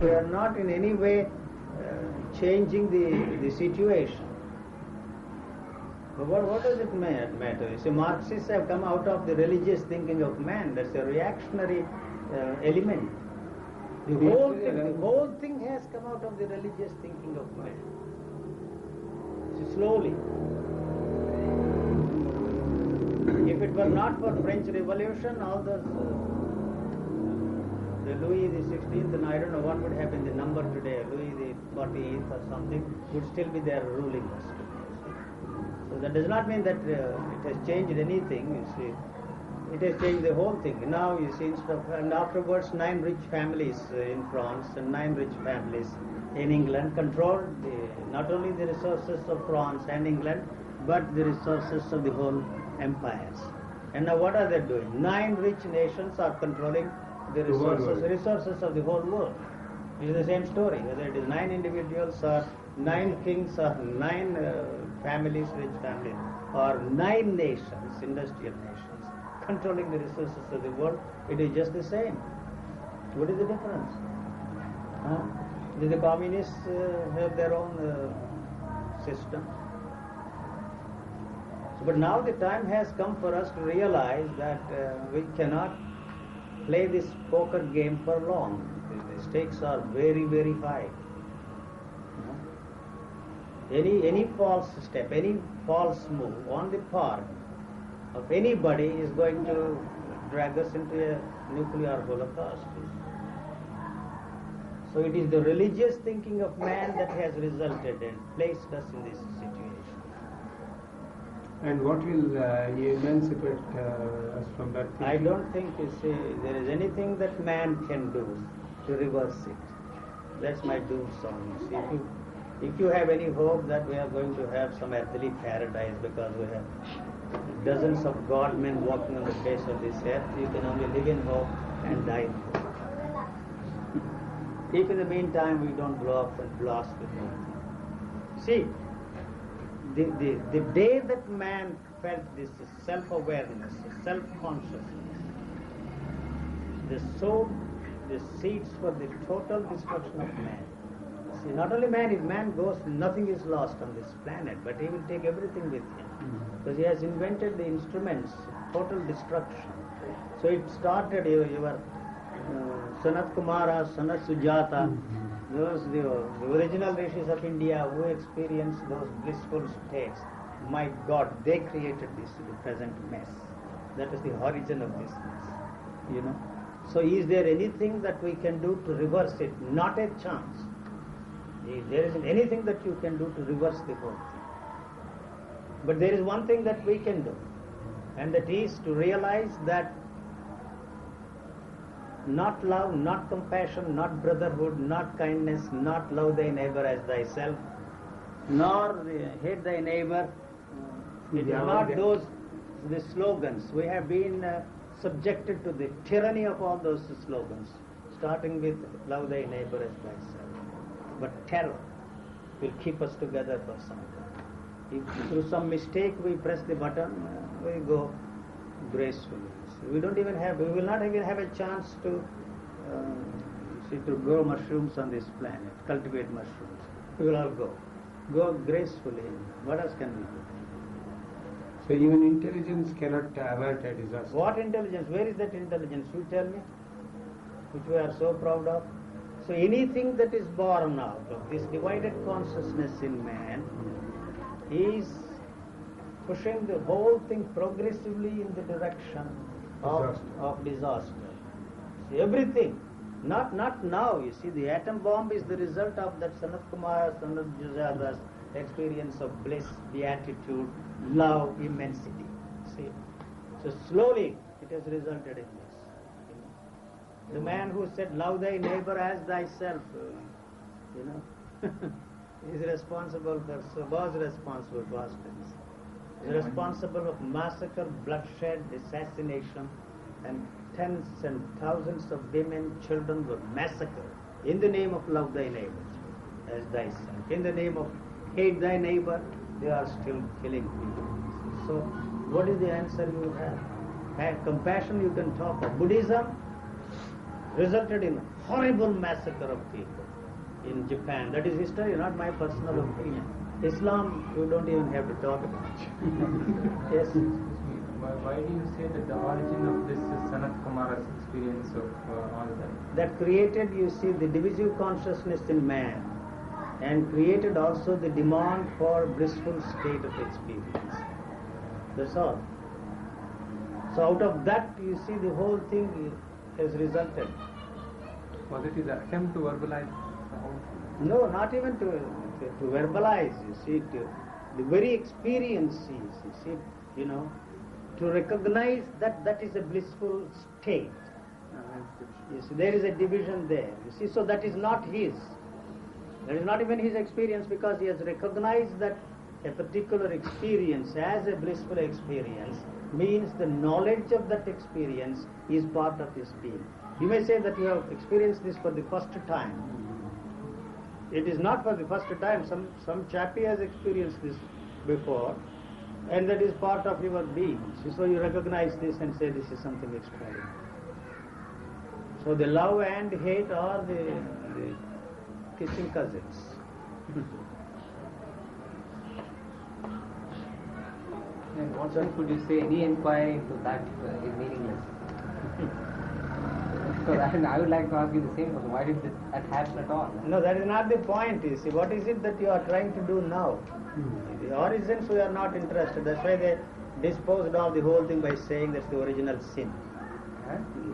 We are not in any way changing the situation. But what does it matter? You see, Marxists have come out of the religious thinking of man. That's a reactionary element. The whole thing has come out of the religious thinking of man. So slowly. If it were not for French Revolution, all those the Louis the 16th, and I don't know what would happen, the number today, Louis the 48th or something, would still be there ruling us today. So that does not mean that it has changed anything, you see. It has changed the whole thing. Now, you see, and afterwards 9 rich families in France and 9 rich families in England controlled not only the resources of France and England, but the resources of the whole empires. And now what are they doing? 9 rich nations are controlling the resources of the whole world. It is the same story, whether it is 9 individuals or 9 kings or 9 families, rich families, or 9 nations, industrial nations, controlling the resources of the world. It is just the same. What is the difference? Do the communists have their own system? But now the time has come for us to realize that we cannot play this poker game for long. The stakes are very, very high. Any false step, any false move on the part of anybody is going to drag us into a nuclear holocaust. So it is the religious thinking of man that has resulted and placed us in this situation. And what will emancipate us from that thinking? I don't think, you see, there is anything that man can do to reverse it. That's my doom song. You see, if you have any hope that we are going to have some earthly paradise because we have dozens of God-men walking on the face of this earth, you can only live in hope and die in hope. If in the meantime we don't blow up and blast with hope. See, the day that man felt this self-awareness, self-consciousness, they sowed the seeds for the total destruction of man. See, not only man, if man goes, nothing is lost on this planet, but he will take everything with him. Because he has invented the instruments, total destruction. So it started, your Sanat Kumara, Sanat Sujata, those the original rishis of India who experienced those blissful states. My God, they created the present mess. That is the origin of this mess. You know. So is there anything that we can do to reverse it? Not a chance. There isn't anything that you can do to reverse the whole thing. But there is one thing that we can do, and that is to realize that not love, not compassion, not brotherhood, not kindness, not love thy neighbor as thyself, nor hate thy neighbor. It is not those the slogans. We have been subjected to the tyranny of all those slogans, starting with love thy neighbor as thyself. But terror will keep us together for some time. If through some mistake we press the button, we go gracefully. So we will not even have a chance to grow mushrooms on this planet, cultivate mushrooms. We will all go gracefully. What else can we do? So even intelligence cannot avert a disaster. What intelligence? Where is that intelligence? You tell me, which we are so proud of. So anything that is born out of this divided consciousness in man is pushing the whole thing progressively in the direction of disaster. See, everything, not now, you see, the atom bomb is the result of that Sanat Kumar, Sanat Jujada's experience of bliss, beatitude, love, immensity. See, so slowly it has resulted in this. The man who said, love thy neighbor as thyself, is responsible for, was responsible, past tense. Is responsible of massacre, bloodshed, assassination, and tens and thousands of women, children were massacred in the name of love thy neighbor as thyself. In the name of hate thy neighbor, they are still killing people. So, what is the answer you have? Compassion you can talk of. Buddhism, resulted in horrible massacre of people in Japan. That is history, not my personal opinion. Islam, you don't even have to talk about. Yes. Why do you say that the origin of this is Sanat Kumara's experience of all that? That created, you see, the divisive consciousness in man, and created also the demand for blissful state of experience. That's all. So out of that, you see, the whole thing has resulted. Was it his attempt to verbalize the whole thing? No, not even to verbalize, you see, the very experience is, you see, you know, to recognize that that is a blissful state. You see, there is a division there, you see, so that is not his. That is not even his experience, because he has recognized that a particular experience as a blissful experience means the knowledge of that experience is part of his being. You may say that you have experienced this for the first time. It is not for the first time. Some chappie has experienced this before, and that is part of your being. So you recognize this and say this is something extraordinary. So the love and hate are the kissing cousins. And what sense would you say any inquiry into that is meaningless? Because I would like to ask you the same question. Why did that happen at all? No, that is not the point, you see. What is it that you are trying to do now? The origins we are not interested. That's why they disposed of the whole thing by saying that's the original sin.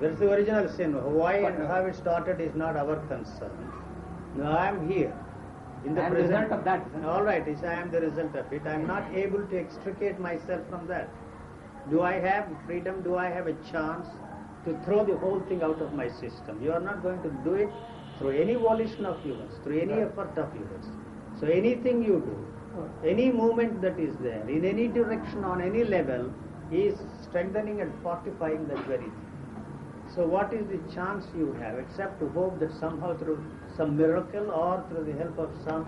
That's the original sin. Why and how it started is not our concern. No, I am here. In the I am the result of that. All right, I am the result of it. I am not able to extricate myself from that. Do I have freedom? Do I have a chance to throw the whole thing out of my system? You are not going to do it through any volition of yours, through any effort of yours. So anything you do, any movement that is there, in any direction, on any level, is strengthening and fortifying that very thing. So what is the chance you have, except to hope that somehow through some miracle or through the help of some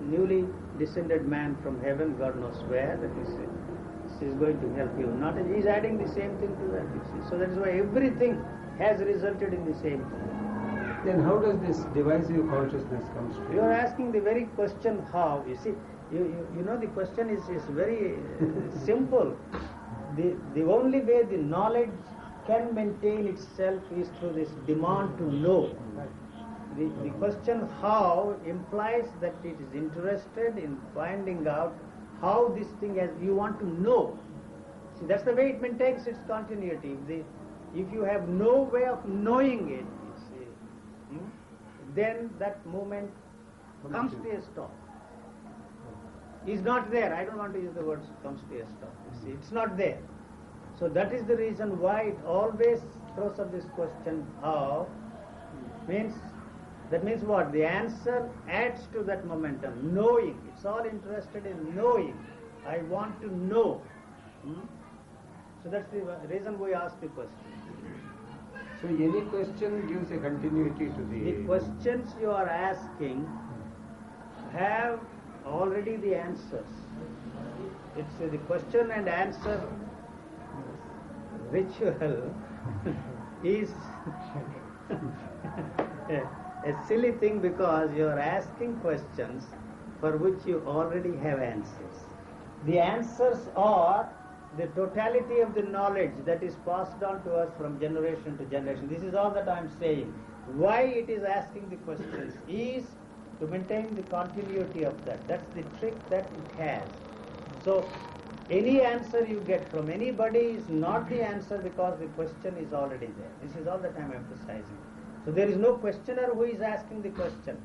newly descended man from heaven, God knows where, that is going to help you. Not, he is adding the same thing to that, you see. So that is why everything has resulted in the same thing. Then how does this divisive consciousness comes to? You are asking the very question how. You see, you know the question is very simple. The only way the knowledge can maintain itself is through this demand to know. The question how implies that it is interested in finding out how this thing has, you want to know. See, that's the way it maintains its continuity. If you have no way of knowing it, you see, then that movement comes to a stop. Is not there. I don't want to use the words comes to a stop. You see, it's not there. So that is the reason why it always throws up this question how. That means what? The answer adds to that momentum. Knowing. It's all interested in knowing. I want to know. So that's the reason we ask the question. So any question gives a continuity to the... The questions you are asking have already the answers. It's the question and answer ritual is a silly thing, because you are asking questions for which you already have answers. The answers are the totality of the knowledge that is passed on to us from generation to generation. This is all that I am saying. Why it is asking the questions is to maintain the continuity of that. That's the trick that it has. So any answer you get from anybody is not the answer, because the question is already there. This is all that I am emphasizing. So there is no questioner who is asking the question.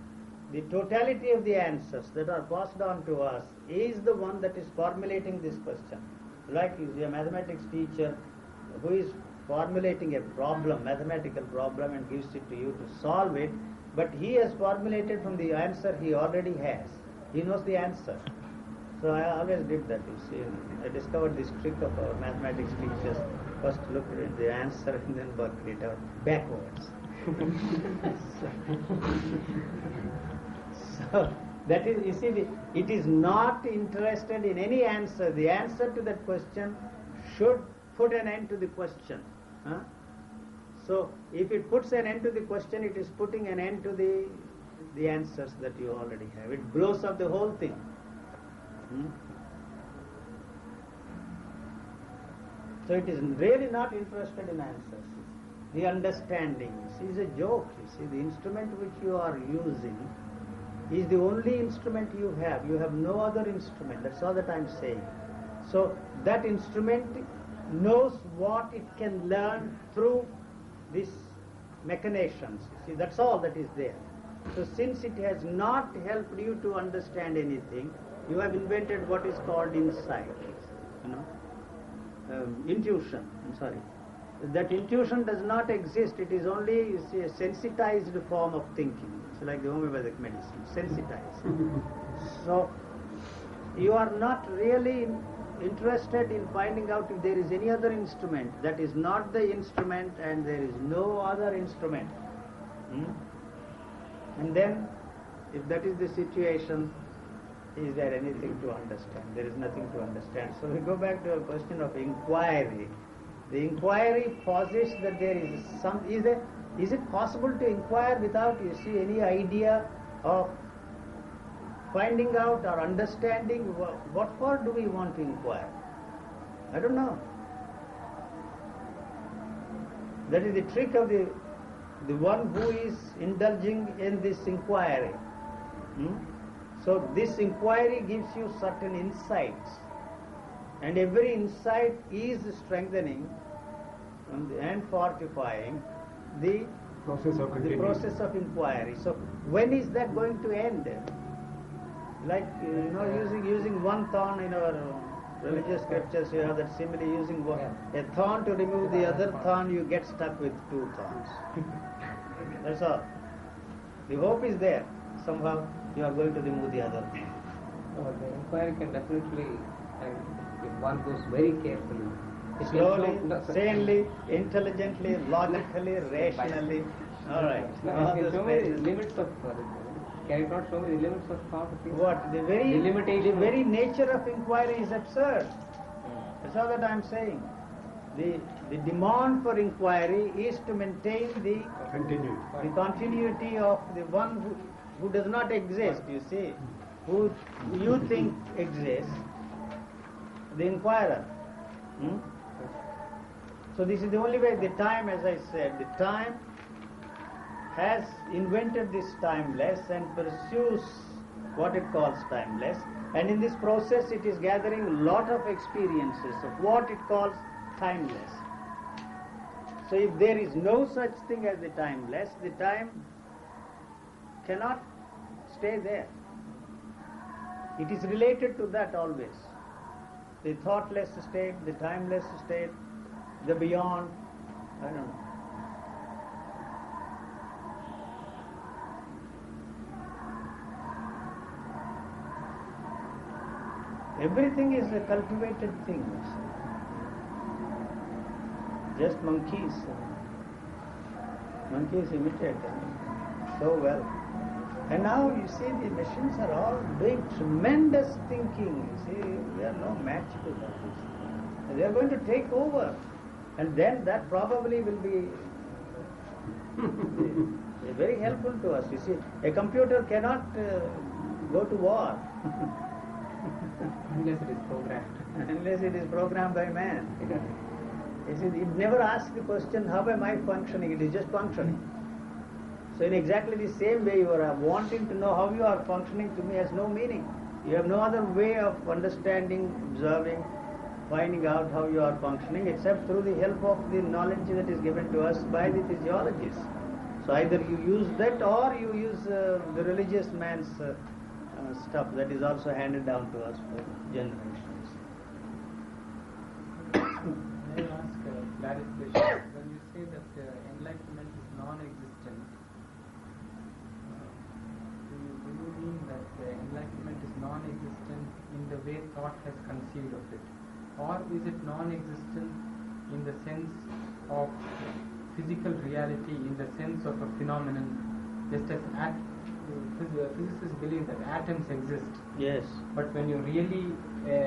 The totality of the answers that are passed on to us is the one that is formulating this question. Like you see a mathematics teacher who is formulating a problem, mathematical problem, and gives it to you to solve it, but he has formulated from the answer he already has. He knows the answer. So I always did that, you see. I discovered this trick of our mathematics teachers. First looked at the answer and then worked it out backwards. So that is, you see, it is not interested in any answer. The answer to that question should put an end to the question. So if it puts an end to the question, it is putting an end to the answers that you already have. It blows up the whole thing. So it is really not interested in answers. The understanding is a joke. You see, the instrument which you are using is the only instrument you have. You have no other instrument. That's all that I'm saying. So that instrument knows what it can learn through these machinations. See, that's all that is there. So since it has not helped you to understand anything, you have invented what is called insight. Intuition. I'm sorry. That intuition does not exist. It is only, you see, a sensitized form of thinking. It's like the homeopathic medicine, sensitized. So you are not really interested in finding out if there is any other instrument that is not the instrument and there is no other instrument. And then, if that is the situation, is there anything to understand? There is nothing to understand. So we go back to a question of inquiry. The inquiry posits that there is some. Is it possible to inquire without, you see, any idea of finding out or understanding? What for do we want to inquire? I don't know. That is the trick of the one who is indulging in this inquiry. So this inquiry gives you certain insights, and every insight is strengthening and fortifying the process of inquiry. So when is that going to end? Like, using one thorn in our religious scriptures, you have that simile, using a thorn to remove the other thorn, you get stuck with two thorns. That's all. The hope is there. Somehow you are going to remove the other. The inquiry can definitely, if one goes very carefully, slowly, sanely, intelligently, logically, rationally. All right. Can it show me the limits of can it not show me the limits of thought? What? The very nature of inquiry is absurd. That's all that I'm saying. The demand for inquiry is to maintain the continuity of the one who does not exist, you see, who you think exists, the inquirer. So this is the only way. The time, as I said, the time has invented this timeless and pursues what it calls timeless, and in this process it is gathering a lot of experiences of what it calls timeless. So if there is no such thing as the timeless, the time cannot stay there. It is related to that always. The thoughtless state, the timeless state, the beyond, I don't know. Everything is a cultivated thing. Just monkeys imitate so well. And now you see the machines are all doing tremendous thinking. You see, they are no match to that. They are going to take over. And then that probably will be very helpful to us. You see, a computer cannot go to war. Unless it is programmed. Unless it is programmed by man. You see, it never asks the question, how am I functioning? It is just functioning. So in exactly the same way, you are wanting to know how you are functioning to me has no meaning. You have no other way of understanding, observing, finding out how you are functioning except through the help of the knowledge that is given to us by the physiologists. So either you use that or you use the religious man's stuff that is also handed down to us for generations. May I ask clarification? When you say that enlightenment is non-existent, do you mean that enlightenment is non-existent in the way thought has conceived of it? Or is it non-existent in the sense of physical reality, in the sense of a phenomenon, just as physicists believe that atoms exist. Yes. But when you really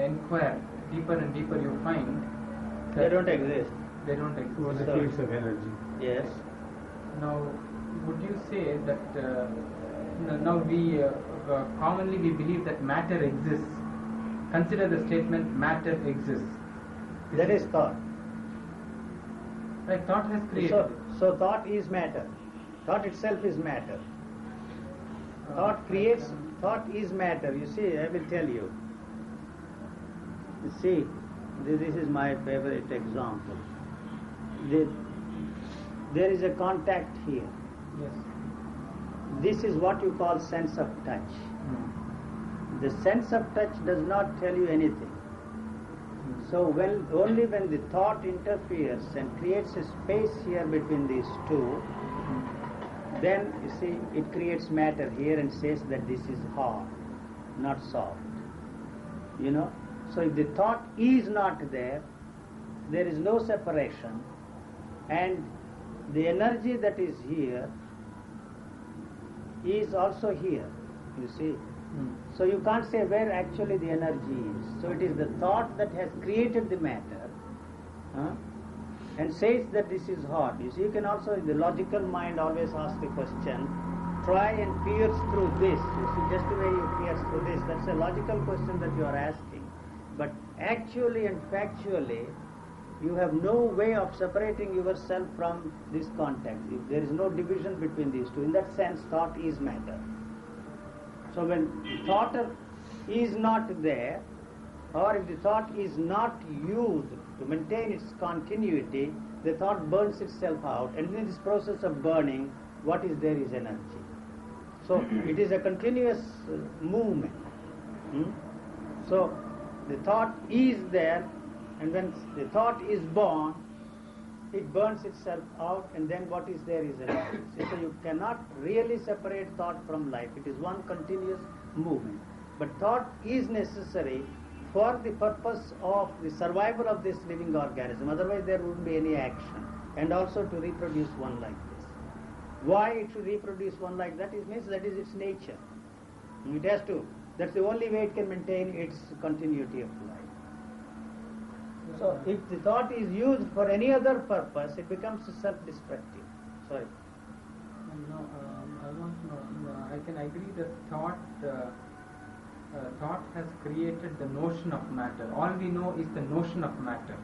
inquire deeper and deeper, you find they don't exist. They don't exist. Or the fields of energy. Yes. Now, would you say that now we commonly we believe that matter exists? Consider the statement matter exists. That is thought. Like thought has created So, it. so thought is matter. Thought itself is matter. Thought creates, thought is matter. You see, I will tell you. You see, this is my favorite example. There is a contact here. Yes. This is what you call sense of touch. The sense of touch does not tell you anything. So only when the thought interferes and creates a space here between these two, then you see it creates matter here and says that this is hard, not soft. You know? So if the thought is not there, there is no separation, and the energy that is here is also here, you see. So you can't say where actually the energy is. So it is the thought that has created the matter, and says that this is hot. You see, you can also, the logical mind always asks the question, try and pierce through this. You see, just the way you pierce through this, that's a logical question that you are asking. But actually and factually, you have no way of separating yourself from this contact. There is no division between these two. In that sense, thought is matter. So when thought is not there, or if the thought is not used to maintain its continuity, the thought burns itself out, and in this process of burning, what is there is energy. So it is a continuous movement. So the thought is there, and when the thought is born, it burns itself out, and then what is there is energy. So you cannot really separate thought from life. It is one continuous movement. But thought is necessary for the purpose of the survival of this living organism. Otherwise there wouldn't be any action. And also to reproduce one like this. Why it should reproduce one like that means that is its nature. It has to. That's the only way it can maintain its continuity of life. So if the thought is used for any other purpose, it becomes self-destructive. Sorry. No, I want to know. I can agree that thought has created the notion of matter. All we know is the notion of matter.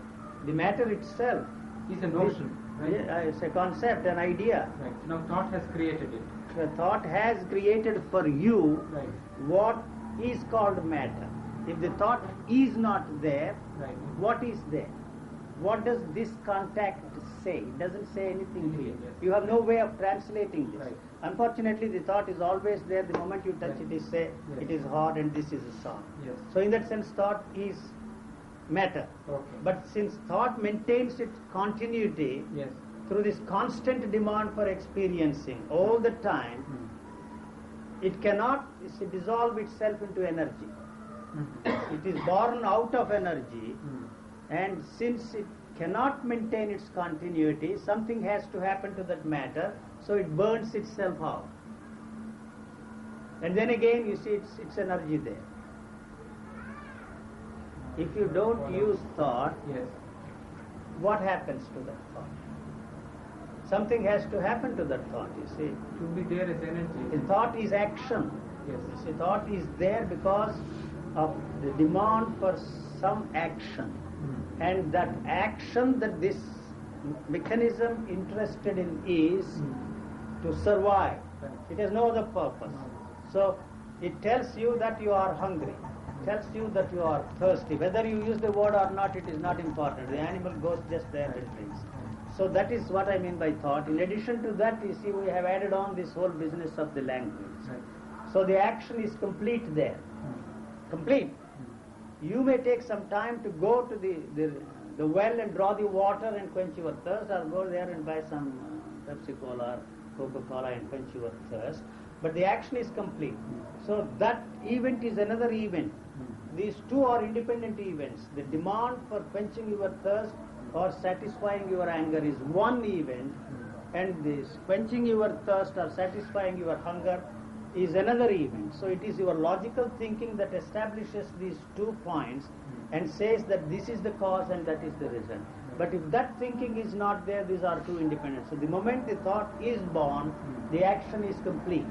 The matter itself Is a notion, right? It's a concept, an idea. Right. Now thought has created it. The thought has created for you Right. what is called matter. If the thought is not there, Right. what is there? What does this contact say? It doesn't say anything to you. Yes. You have no way of translating this. Right. Unfortunately, the thought is always there. The moment you touch Right. it, is say Yes. it is hard and this is soft. Yes. So in that sense, thought is matter. Okay. But since thought maintains its continuity Yes. through this constant demand for experiencing all the time, it cannot dissolve itself into energy. It is born out of energy, and since it cannot maintain its continuity, something has to happen to that matter, so it burns itself out. And then again, you see its energy there. If you don't use thought, Yes. what happens to that thought? Something has to happen to that thought, you see. To be there is energy. The thought is action. Yes. You see, thought is there because of the demand for some action. And that action that this mechanism interested in is to survive. It has no other purpose. So it tells you that you are hungry. It tells you that you are thirsty. Whether you use the word or not, it is not important. The animal goes just there and drinks. So that is what I mean by thought. In addition to that, you see, we have added on this whole business of the language. Right. So the action is complete there. Complete. You may take some time to go to the well and draw the water and quench your thirst, or go there and buy some Pepsi Cola, Coca-Cola and quench your thirst. But the action is complete. So that event is another event. These two are independent events. The demand for quenching your thirst or satisfying your anger is one event, and this quenching your thirst or satisfying your hunger is another event. So it is your logical thinking that establishes these 2 points and says that this is the cause and that is the result. But if that thinking is not there, these are two independent. So the moment the thought is born, the action is complete.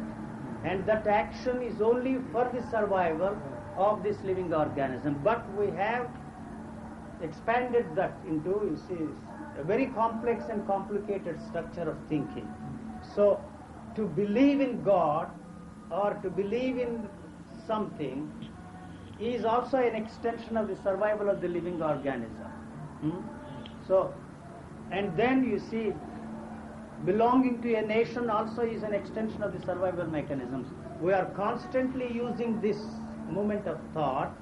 And that action is only for the survival of this living organism. But we have expanded that into, you see, a very complex and complicated structure of thinking. So to believe in God or to believe in something is also an extension of the survival of the living organism. So, and then you see, belonging to a nation also is an extension of the survival mechanisms. We are constantly using this movement of thought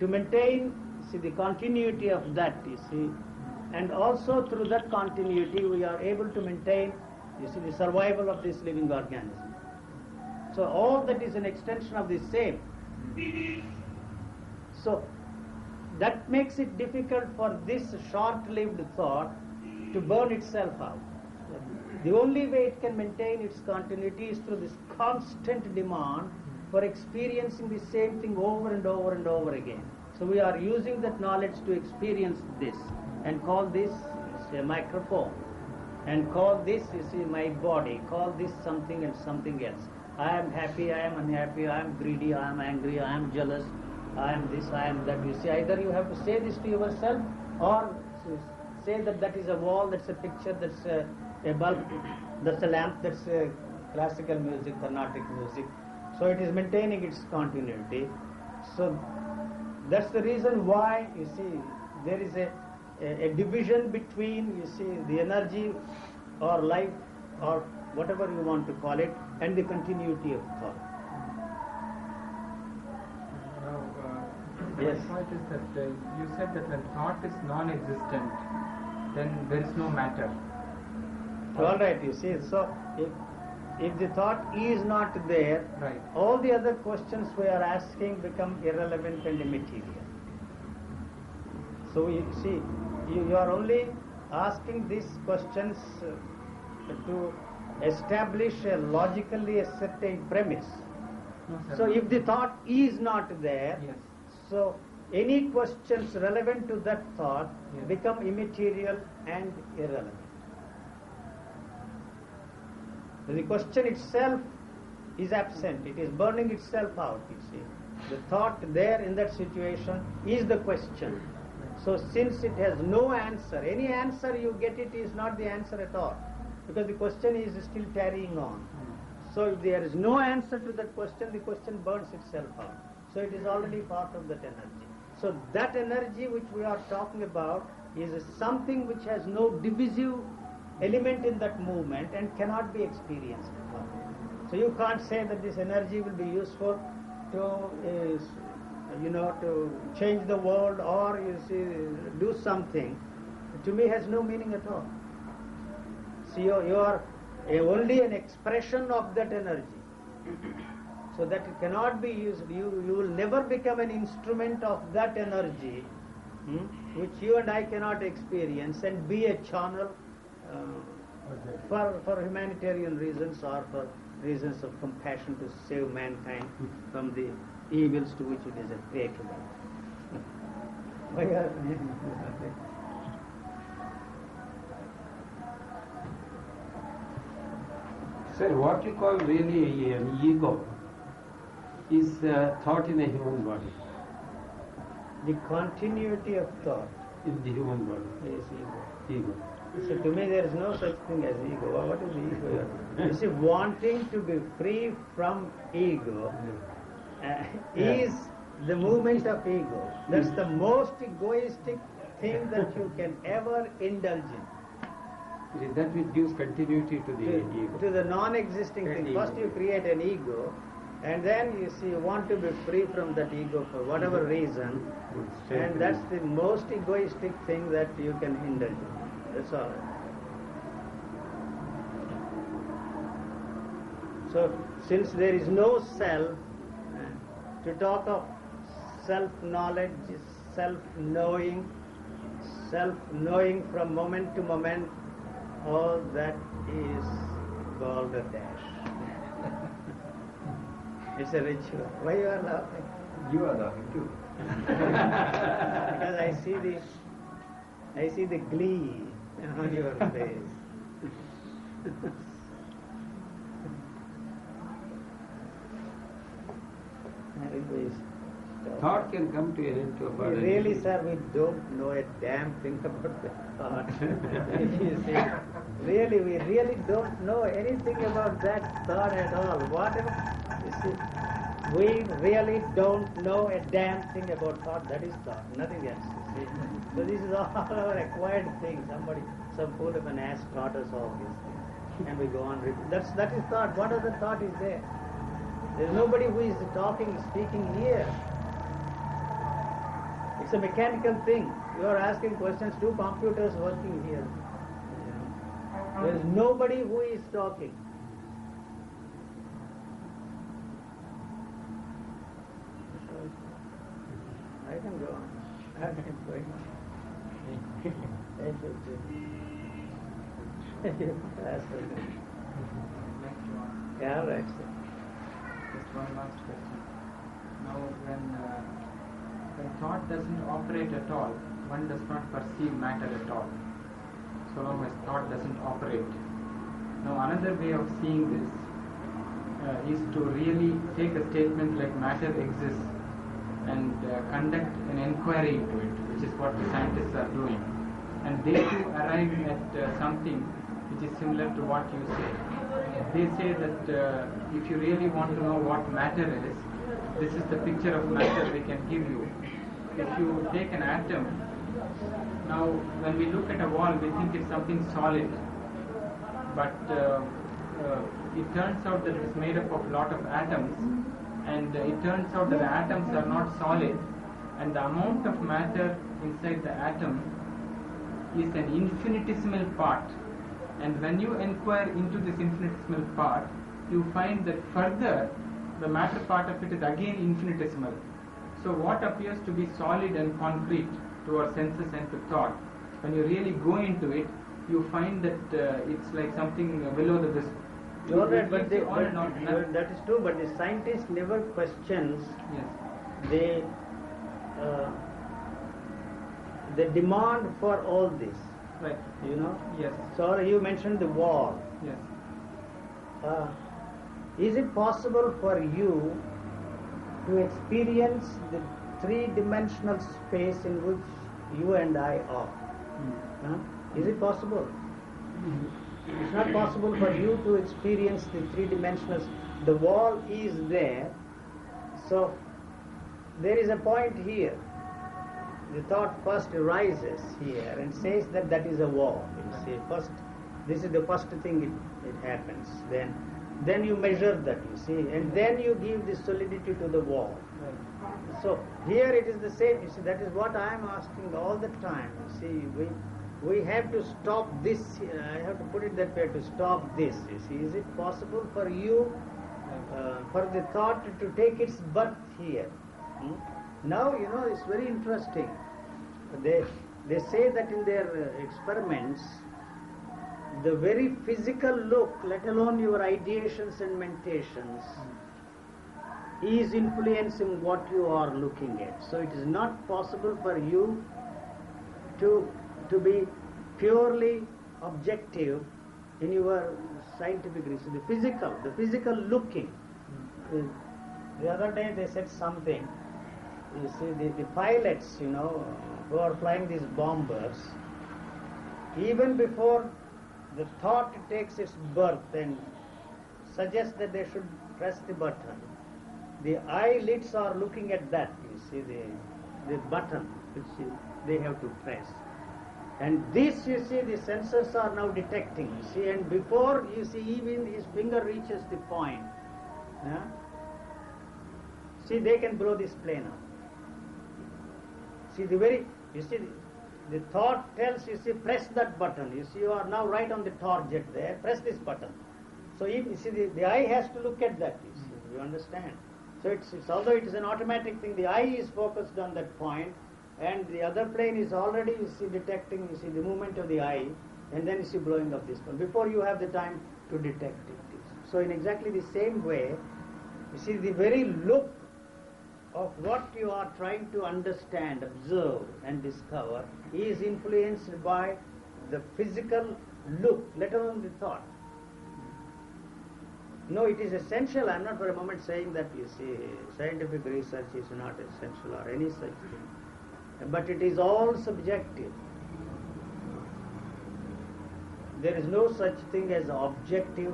to maintain, see, the continuity of that, you see, and also through that continuity we are able to maintain, you see, the survival of this living organism. So all that is an extension of the same. So that makes it difficult for this short-lived thought to burn itself out. The only way it can maintain its continuity is through this constant demand for experiencing the same thing over and over and over again. So we are using that knowledge to experience this and call this a microphone, and call this, you see, my body, call this something and something else. I am happy, I am unhappy, I am greedy, I am angry, I am jealous, I am this, I am that. You see, either you have to say this to yourself or say that that is a wall, that's a picture, that's a bulb, that's a lamp, that's classical music, Carnatic music. So it is maintaining its continuity. So that's the reason why, you see, there is a division between, you see, the energy or life or whatever you want to call it, and the continuity of thought. Yes. My point is that you said that when thought is non-existent, then there is no matter. All right, you see, so if the thought is not there, Right. all the other questions we are asking become irrelevant and immaterial. So you see, you are only asking these questions to establish logically a certain premise. No, sir. So if the thought is not there, Yes. so any questions relevant to that thought Yes. become immaterial and irrelevant. The question itself is absent, it is burning itself out, you see. The thought there in that situation is the question. So since it has no answer, any answer you get it is not the answer at all, because the question is still carrying on. So if there is no answer to that question, the question burns itself out. So it is already part of that energy. So that energy which we are talking about is something which has no divisive element in that movement and cannot be experienced at all. So you can't say that this energy will be useful to, to change the world or do something. To me, has no meaning at all. See, you are only an expression of that energy. So that it cannot be used. You will never become an instrument of that energy, which you and I cannot experience, and be a channel for humanitarian reasons or for reasons of compassion to save mankind from the evils to which it is created. Why are Sir, what you call really an ego is thought in a human body, the continuity of thought in the human body, is ego. ego. So to me there is no such thing as ego. What is ego? You see, wanting to be free from ego is the movement of ego. That's the most egoistic thing that you can ever indulge in. That which gives continuity to the ego. To the non-existing thing. Ego. First you create an ego, and then you want to be free from that ego for whatever reason, and that's the most egoistic thing that you can indulge in. That's all. So since there is no self, to talk of self-knowledge, self-knowing from moment to moment, all that is called a dash. It's a ritual. Why you are laughing? You are laughing too. Because I see the I see the glee on your face. Everybody's Thought can come to any to about really, sir, we don't know a damn thing about the thought. You see, really, we really don't know anything about that thought at all. Whatever, you see, we really don't know a damn thing about thought. That is thought, nothing else. You see, so this is all our acquired thing. Some fool of an ass taught us all these things, and we go on repeating. That is thought. What other thought is there? There is nobody who is talking, speaking here. It's a mechanical thing. You are asking questions, two computers working here. There is nobody who is talking. I can go on. I can go on. Thank you. Yeah, right. Just one last question. Now, when thought doesn't operate at all, one does not perceive matter at all, so long as thought doesn't operate. Now, another way of seeing this is to really take a statement like matter exists and conduct an inquiry into it, which is what the scientists are doing. And they too arrive at something which is similar to what you say. They say that if you really want to know what matter is, this is the picture of matter we can give you. If you take an atom, now when we look at a wall, we think it's something solid. But it turns out that it's made up of a lot of atoms, and it turns out that the atoms are not solid, and the amount of matter inside the atom is an infinitesimal part. And when you inquire into this infinitesimal part, you find that further the matter part of it is again infinitesimal. So what appears to be solid and concrete to our senses and to thought, when you really go into it, you find that it's like something below the wisp. All right, but that is true, but the scientist never questions Yes. the demand for all this. Right. You know? Yes. So you mentioned the wall. Yes. Is it possible for you to experience the three-dimensional space in which you and I are? Huh? Is it possible? It's not possible for you to experience the three-dimensional. The wall is there, so there is a point here. The thought first arises here and says that that is a wall. You see, first, this is the first thing it happens. Then you measure that, you see, and then you give the solidity to the wall. Right. So here it is the same. You see, that is what I am asking all the time. You see, we have to stop this. I have to put it that way, to stop this. You see, is it possible for you, for the thought to take its birth here? Now, you know, it's very interesting. They say that in their experiments, the very physical look, let alone your ideations and mentations, is influencing what you are looking at. So it is not possible for you to be purely objective in your scientific research. The physical looking. The other day they said something. You see, the pilots, you know, who are flying these bombers, even before the thought takes its birth and suggests that they should press the button, the eyelids are looking at that, you see, the button which they have to press. And this, you see, the sensors are now detecting, you see, and before, you see, even his finger reaches the point, see, they can blow this plane up. See, the thought tells you, see, press that button. You see, you are now right on the target there, press this button. So, you see, the eye has to look at that, you see, you understand. So, it's although it is an automatic thing, the eye is focused on that point, and the other plane is already, you see, detecting, you see, the movement of the eye, and then you see blowing up this one, before you have the time to detect it. So, in exactly the same way, you see, the very look of what you are trying to understand, observe and discover is influenced by the physical look, let alone the thought. No, it is essential. I am not for a moment saying that, you see, scientific research is not essential or any such thing. But it is all subjective. There is no such thing as objective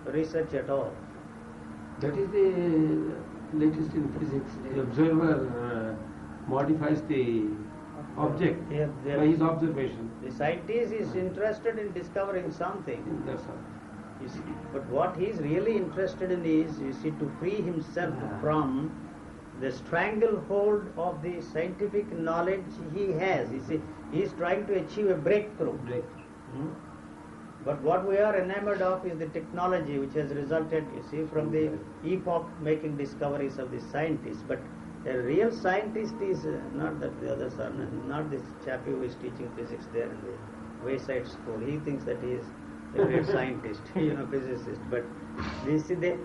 research at all. That is the latest in physics. The observer modifies the object by his observation. The scientist is interested in discovering something. That's all. You see, but what he is really interested in is, you see, to free himself from the stranglehold of the scientific knowledge he has. You see, he is trying to achieve a breakthrough. But what we are enamored of is the technology which has resulted, you see, from the epoch-making discoveries of the scientists. But a real scientist is not that the others are, not this chap who is teaching physics there in the Wayside School. He thinks that he is a great scientist, physicist. But you see, they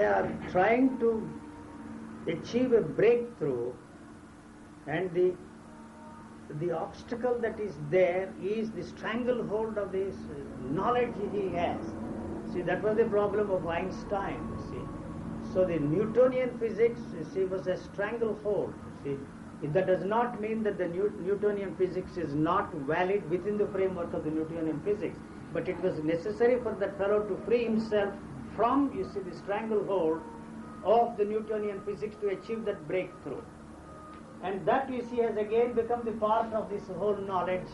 are trying to achieve a breakthrough, and the obstacle that is there is the stranglehold of this knowledge he has. See, that was the problem of Einstein, you see. So the Newtonian physics, you see, was a stranglehold, you see. That does not mean that the Newtonian physics is not valid within the framework of the Newtonian physics, but it was necessary for that fellow to free himself from, you see, the stranglehold of the Newtonian physics to achieve that breakthrough. And that, you see, has again become the part of this whole knowledge,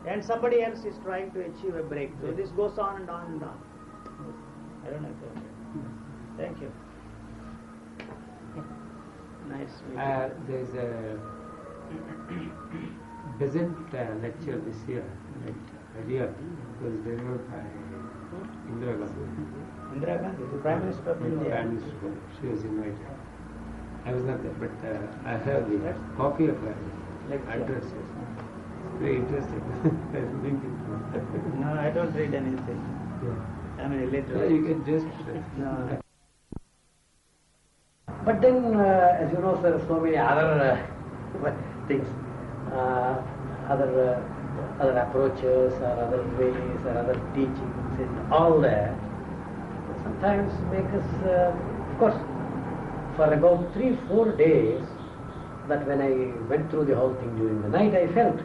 and somebody else is trying to achieve a breakthrough. This goes on and on and on. I don't know if thank you. Nice meeting. There is a Besant lecture this year, earlier, it was delivered by Indira Gandhi. Indira Gandhi, the Prime Minister of India. Prime Minister, she was invited. I was not there, but I have the copy of her address. It's very interesting. No, I don't read anything. Yeah. I mean, Yeah, literally. you can just. No. But then, as you know, sir, so many other things, other approaches or other ways or other teachings and all that, sometimes make us, of course, for about 3-4 days, that when I went through the whole thing during the night, I felt,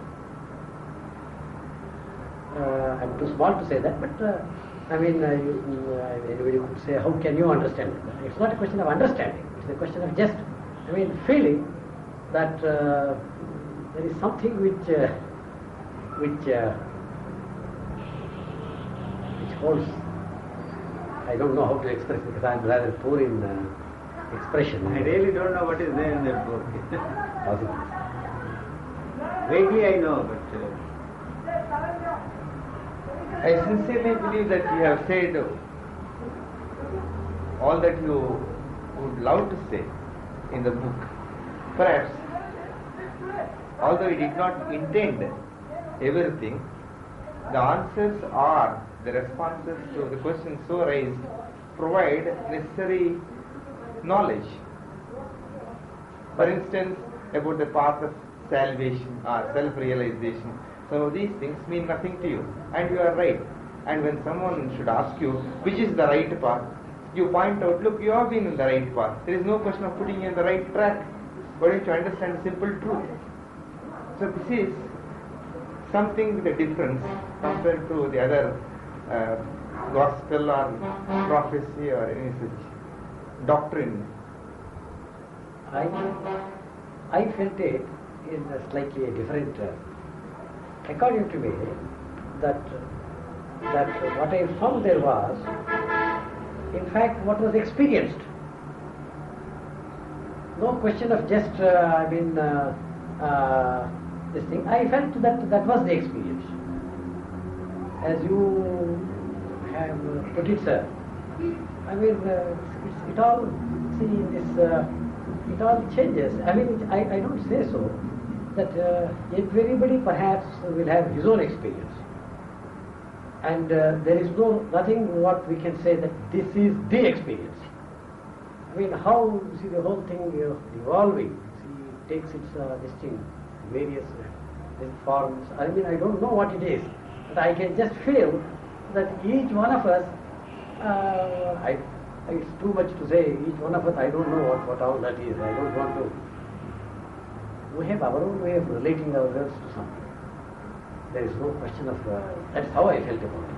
I'm too small to say that, but I mean, anybody could say, how can you understand it? It's not a question of understanding. It's a question of just, feeling that there is something which holds. I don't know how to express it because I'm rather poor in expression. I really don't know what is there in that book. Possibly. Vaguely I know, but I sincerely believe that you have said all that you would love to say in the book. Perhaps, although you did not intend everything, the answers or the responses to the questions so raised provide necessary knowledge. For instance, about the path of salvation or self-realization. Some of these things mean nothing to you, and you are right. And when someone should ask you which is the right path, you point out, look, you have been in the right path. There is no question of putting you in the right track. Why don't you understand simple truth? So this is something with a difference compared to the other gospel or prophecy or any such doctrine. I felt it in a slightly different. According to me, that what I found there was, in fact, what was experienced. No question of just, this thing. I felt that was the experience. As you have put it, sir. I mean, it all, see, it all changes. I mean, I don't say so, that everybody perhaps will have his own experience. And there is nothing what we can say that this is the experience. I mean, how, you see, the whole thing evolving, see, takes its distinct various forms. I mean, I don't know what it is, but I can just feel that each one of us, it's too much to say, each one of us, I don't know what all that is. I don't want to. We have our own way of relating ourselves to something. There is no question of, that's how I felt about it.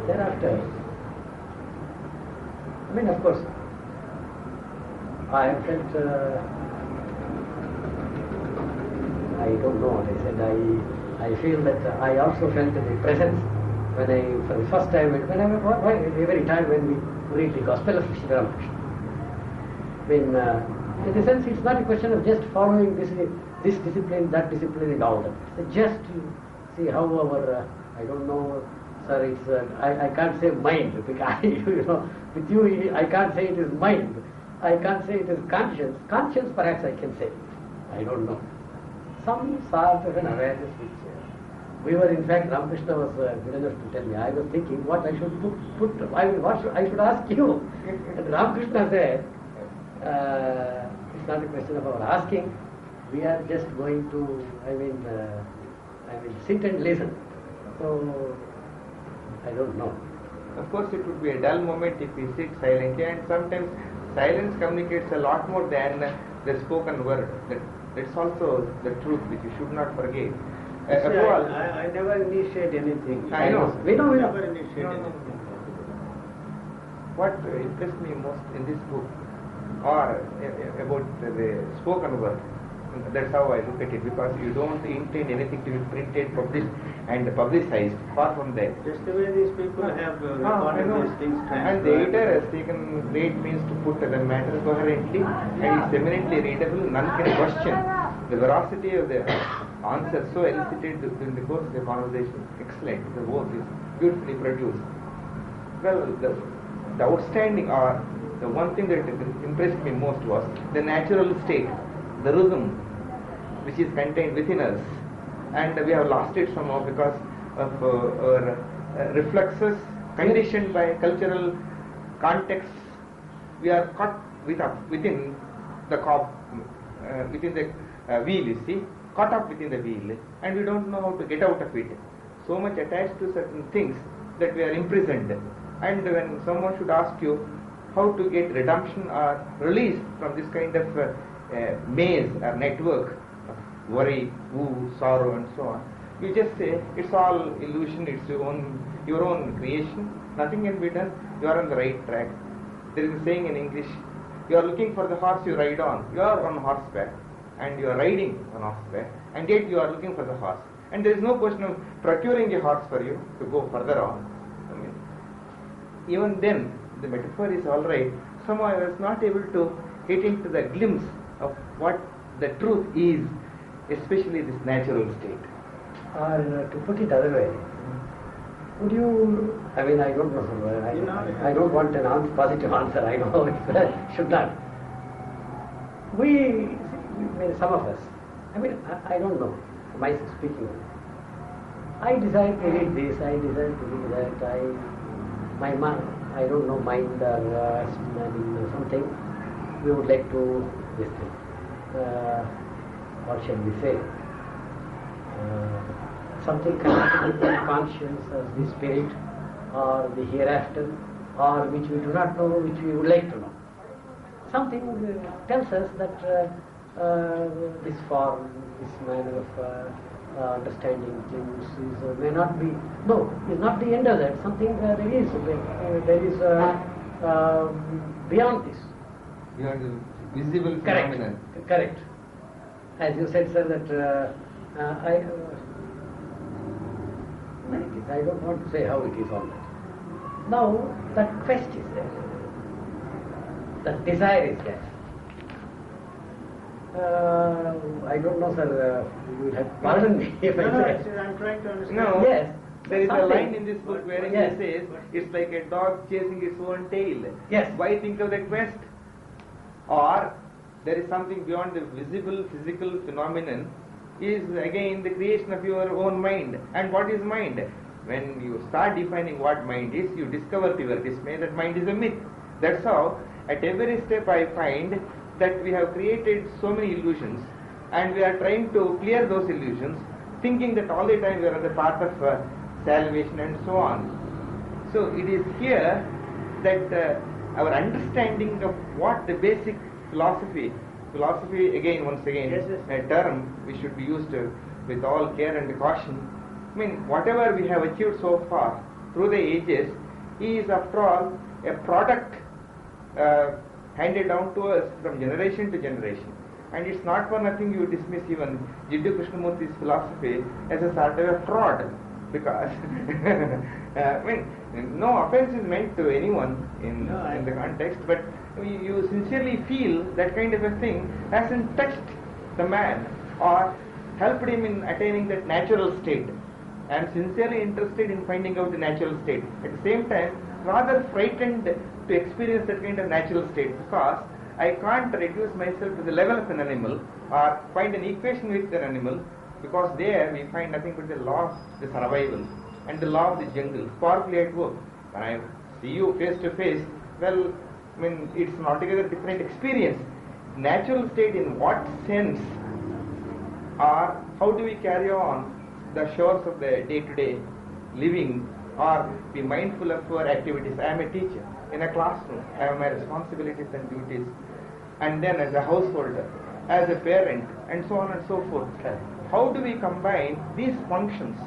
Thereafter, I mean, of course, I have felt, I don't know what I said, I feel that I also felt the presence when I, for the first time, every time when we read the Gospel of Sri Ramakrishna. When, in a sense, it's not a question of just following this discipline, that discipline and all that. It's just to see how our, I don't know, sir, it's, I can't say mind, because with you, I can't say it is mind. I can't say it is conscience. Conscience, perhaps I can say. I don't know. Some sort of an awareness which we were, in fact, Ramakrishna was good enough to tell me. I was thinking what I should I should ask you. And Ramakrishna said, it's not a question of our asking. We are just going to, I mean, sit and listen. So, I don't know. Of course, it would be a dull moment if we sit silently, and sometimes silence communicates a lot more than the spoken word. That's also the truth which you should not forget. I never initiate anything. I know. We know. Never initiate anything. What impressed me most in this book, or about the spoken word, that's how I look at it, because you don't intend anything to be printed, published and publicized. Far from that. Just the way these people have recorded these things. And the editor has taken great means to put the matter coherently, and it's eminently readable. None can question the veracity of the answers so elicited during the course of the conversation. Excellent. The work is beautifully produced. Well, the outstanding, or the one thing that impressed me most was the natural state, the rhythm which is contained within us, and we have lost it somehow because of our reflexes conditioned by cultural contexts. We are caught within the wheel, you see, caught up within the wheel, and we don't know how to get out of it. So much attached to certain things that we are imprisoned. And when someone should ask you how to get redemption or release from this kind of maze or network of worry, woe, sorrow and so on, you just say it's all illusion, it's your own creation, nothing can be done, you are on the right track. There is a saying in English, you are looking for the horse you ride on, you are on horseback and you are riding on horseback, and yet you are looking for the horse, and there is no question of procuring a horse for you to go further on. I mean, even then the metaphor is all right. Somehow I was not able to get into the glimpse of what the truth is, especially this natural state. Or to put it other way, would you, I mean, I don't know, I don't want an positive answer, I know it should not. Some of us, I mean, I don't know, myself speaking, I desire to read this, I desire to read that, my mind, I don't know, mind or something, we would like to, this thing, what shall we say, something connected with the conscience as the spirit or the hereafter, or which we do not know, which we would like to know. Something tells us that this form, this manner of understanding things may not be, is not the end of that. Something there is beyond this. Beyond the visible phenomenon. Correct. As you said, sir, that I don't want to say how it is all that. Now, that quest is there. That desire is there. I don't know, sir, you will have pardon me if I say. I'm trying to understand. No. Yes. There is a Something. line in this book where he says, it's like a dog chasing its own tail. Yes. Why think of the quest? Or there is something beyond the visible physical phenomenon, is again the creation of your own mind. And what is mind? When you start defining what mind is, you discover to your dismay that mind is a myth. That's how at every step I find that we have created so many illusions, and we are trying to clear those illusions, thinking that all the time we are on the path of salvation and so on. So it is here that our understanding of what the basic philosophy again, once again, Yes, yes. a term we should be used with all care and caution. I mean, whatever we have achieved so far through the ages is after all a product handed down to us from generation to generation. And it's not for nothing you dismiss even Jiddu Krishnamurti's philosophy as a sort of a fraud, because I mean, no offense is meant to anyone in the context, but you sincerely feel that kind of a thing hasn't touched the man or helped him in attaining that natural state. I am sincerely interested in finding out the natural state. At the same time, rather frightened to experience that kind of natural state, because I can't reduce myself to the level of an animal or find an equation with an animal, because there we find nothing but the law of the survival and the law of the jungle powerfully at work. When I see you face to face, well, I mean, it's an altogether different experience. Natural state in what sense, or how do we carry on the shores of the day-to-day living, or be mindful of our activities? I am a teacher in a classroom. I have my responsibilities and duties, and then as a householder, as a parent, and so on and so forth. How do we combine these functions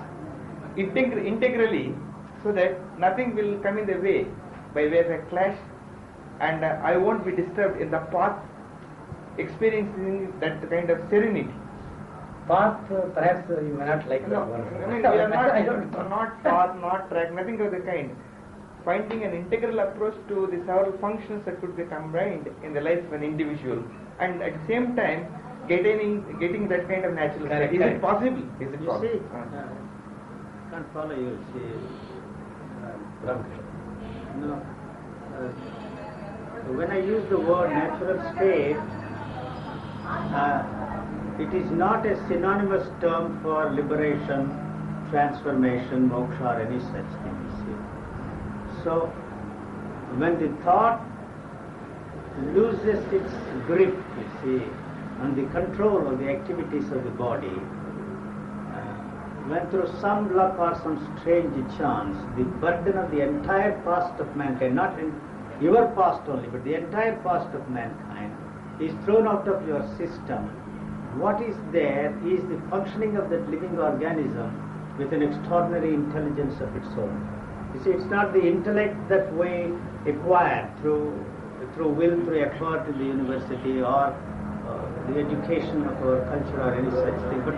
integrally so that nothing will come in the way by way of a clash, and I won't be disturbed in the path, experiencing that kind of serenity? Path, perhaps you may not like No, that one. I mean, we are I don't know. not path, not track, nothing of the kind. Finding an integral approach to the several functions that could be combined in the life of an individual, and at the same time getting that kind of natural state. Is it possible? Is it You possible? see, can't follow you. See, no. When I use the word natural state, it is not a synonymous term for liberation, transformation, moksha, or any such thing. You see. So, when the thought loses its grip, you see, on the control of the activities of the body, when through some luck or some strange chance, the burden of the entire past of mankind, not in your past only, but the entire past of mankind, is thrown out of your system, what is there is the functioning of that living organism with an extraordinary intelligence of its own. You see, it's not the intellect that we acquire through will, through effort in the university, or the education of our culture or any such thing. But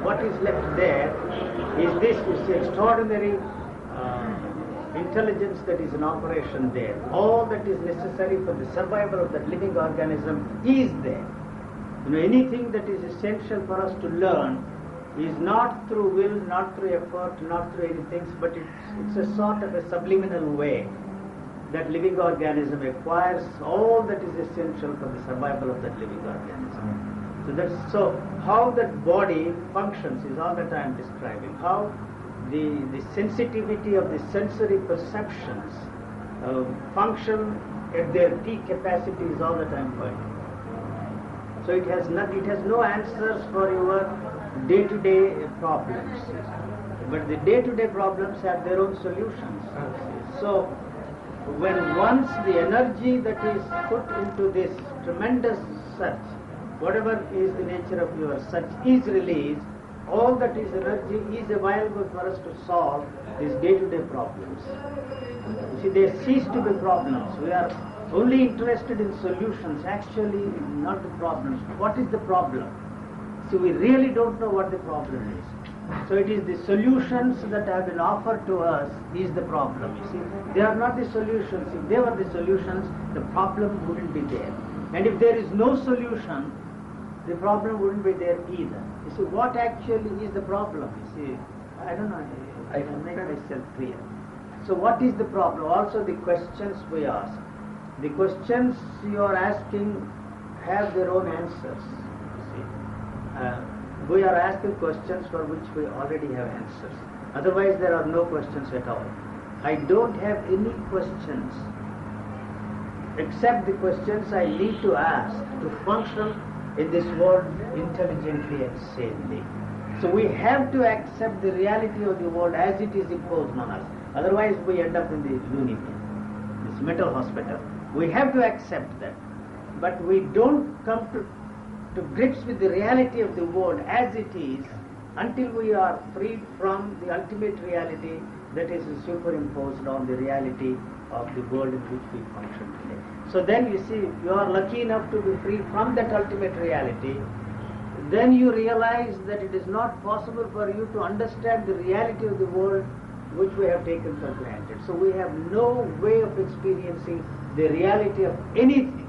what is left there is this extraordinary intelligence that is in operation there. All that is necessary for the survival of that living organism is there. You know, anything that is essential for us to learn is not through will, not through effort, not through anything, but it's a sort of a subliminal way that living organism acquires all that is essential for the survival of that living organism. So how that body functions is all that I am describing. How the sensitivity of the sensory perceptions function at their peak capacity is all that I am pointing. So it has no answers for your day-to-day problems, but the day-to-day problems have their own solutions. So when once the energy that is put into this tremendous search, whatever is the nature of your search, is released, all that is energy is available for us to solve these day-to-day problems. You see, they cease to be problems. We are only interested in solutions, actually not the problems. What is the problem? So we really don't know what the problem is. So it is the solutions that have been offered to us is the problem. You see, they are not the solutions. If they were the solutions, the problem wouldn't be there. And if there is no solution, the problem wouldn't be there either. You see, what actually is the problem? You see, I don't know. I can make myself clear. So what is the problem? Also the questions we ask. The questions you are asking have their own answers. You see. We are asking questions for which we already have answers. Otherwise there are no questions at all. I don't have any questions accept the questions I need to ask to function in this world intelligently and sanely. So we have to accept the reality of the world as it is imposed on us. Otherwise we end up in the lunatic, this mental hospital. We have to accept that. But we don't come to grips with the reality of the world as it is until we are freed from the ultimate reality that is superimposed on the reality of the world in which we function today. So then you see, you are lucky enough to be free from that ultimate reality. Then you realize that it is not possible for you to understand the reality of the world which we have taken for granted. So we have no way of experiencing the reality of anything.